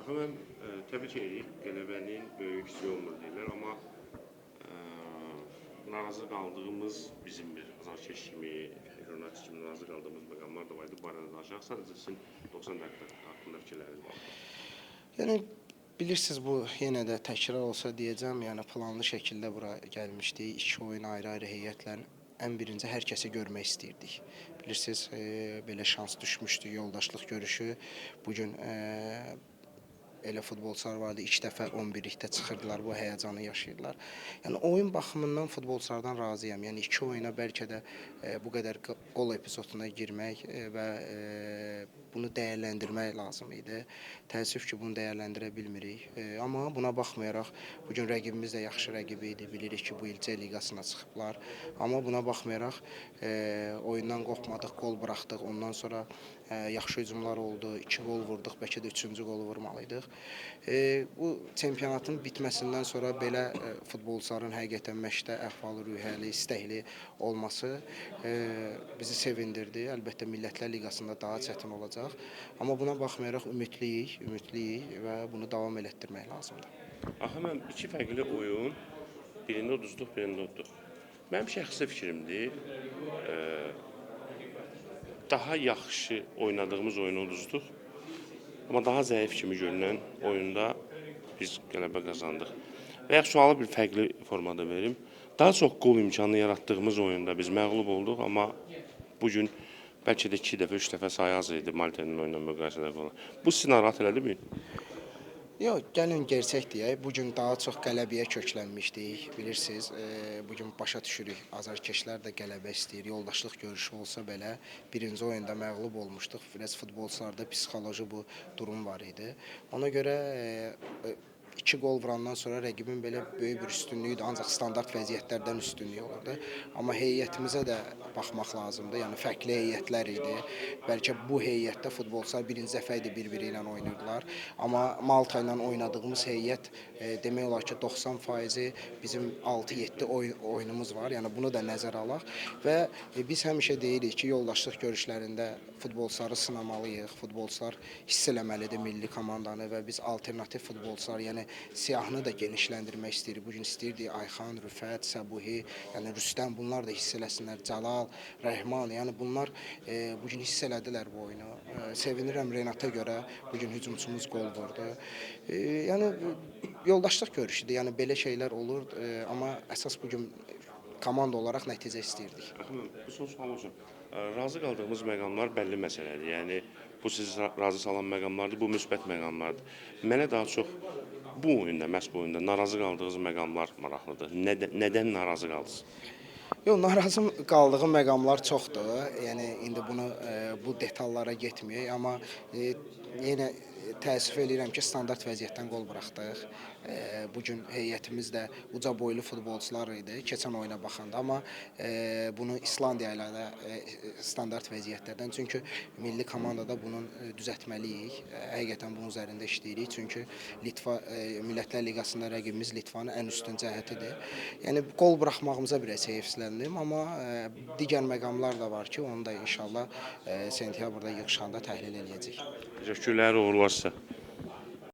Hemen təbii ki, qələbənin böyük hissəsi olmur deyirlər, amma narazı qaldığımız bizim bir azarkeş kimi, jurnalist kimi narazı qaldığımız məqamlar da var idi. Bu barədə danışaq. Sadəcə sizin 90 dəqiqə haqqında fikirləriniz var. Yəni bilirsiniz, bu yenə də təkrar olsa deyəcəm, yəni planlı şəkildə bura gəlmişdik. İki oyun ayrı-ayrı heyətlə ən birinci hər kəsi görmək istəyirdik. Bilirsiniz, belə şans düşmüşdü, yoldaşlıq görüşü. Bu gün elə futbolçular vardı, ilk dəfə 11-likdə çıxırdılar, bu həyəcanı yaşayırlar. Yəni oyun baxımından futbolçulardan razıyam. Yəni iki oyuna bəlkə də bu qədər qol epizoduna girmək və bunu dəyərləndirmək lazım idi. Təəssüf ki, bunu dəyərləndirə bilmirik. Amma buna baxmayaraq bu gün rəqibimiz də yaxşı rəqib idi. Bilirik ki, bu il C liqasına çıxıblar. Amma buna baxmayaraq oyundan qopmadıq, qol buraxdıq. Ondan sonra yaxşı hücumlar oldu, 2 qol vurduq, bəlkə də 3-cü qolu vurmalıydıq. Bu çempionatın bitməsindən sonra belə futbolçuların həqiqətən məşqdə əhval-ruhiyyəli, istəkli olması bizi sevindirdi. Əlbəttə Millətlər Liqasında daha çətin olacaq. Amma buna baxmayaraq ümidliyik və bunu davam elətdirmək lazımdır. Axı mən iki fərqli oyun, birində uduzduq, birində udduq. Mənim şəxsi fikrimdir, daha yaxşı oynadığımız oyunu uduzduq. Amma daha zəif kimi görünən oyunda biz qələbə qazandıq. Və ya sualı bir fərqli formada verim. Daha çox qol imkanı yaratdığımız oyunda biz məğlub olduq, amma bugün bəlkə də 2 dəfə, 3 dəfə sayı az idi Malte'nin oyunla müqayisədə falan. Bu sizi narahat elədi mi? Yox, gəlin gerçək deyək, bugün daha çox qələbəyə köklənmişdik. Bilirsiniz, bugün başa düşürük, azarkeşlər də qələbə istəyir. Yoldaşlıq görüşü olsa belə, birinci oyunda məğlub olmuşduq. Biraz futbolçularda psixoloji bu durum var idi. Ona görə 2 qol vurandan sonra rəqibin belə böyük bir üstünlüyü də ancaq standart vəziyyətlərdən üstünlüyü olurdu. Amma heyətimizə də baxmaq lazımdır. Yəni fərqli heyətlər idi. Bəlkə bu heyətdə futbolçular birinci dəfə idi bir-biri ilə oynayırdılar. Amma Malta ilə oynadığımız heyət demək olar ki 90% bizim 6-7 oyunumuz var. Yəni bunu da nəzərə alaq və biz həmişə deyirik ki, yoldaşlıq görüşlərində futbolçuları sınamalıyıq. Futbolçular hiss eləməlidir milli komandanı və biz alternativ futbolçular, yəni siyahını da genişləndirmək istəyirik. Bugün istəyirdik Ayxan, Rüfət, Səbuhi, yəni Rüstəm bunlar da hiss eləsinlər. Cəlal, Rəhman, yəni bunlar bugün hiss elədilər bu oyunu. Sevinirəm Renata görə bugün hücumçumuz qol vurdu. Yəni yoldaşlıq görüşüdür. Yəni belə şeylər olur, amma əsas bugün komanda olaraq nəticə istəyirdik. Bu son sual olsun. Razı qaldığımız məqamlar bəlli məsələdir. Yəni bu sizi razı salan məqamlardır, bu müsbət məqamlardır. Mənə daha çox bu oyunda, məhz bu oyunda narazı qaldığınız məqamlar maraqlıdır. Nədən narazı qaldınız? Yox, narazı qaldığım məqamlar çoxdur. Yəni indi bunu bu detallara getməyək, amma yenə təəssüf eləyirəm ki, standart vəziyyətdən qol buraxdıq. Bugün heyətimiz də uca boylu futbolçular idi keçən oyuna baxanda, amma bunu İslandiya ilə də standart vəziyyətlərdən, çünki milli komandada bunun düzəltməliyik. Həqiqətən bunun üzərində işləyirik, çünki Litva Millətlər Liqasında rəqibimiz Litvanın ən üstün cəhətidir. Yəni qol buraxmağımıza biraz heyfsləndim, amma digər məqamlar da var ki, onu da inşallah sentyabrda yığışanda təhlil eləyəcəyik. Təşəkkürlər, uğurlar sizə.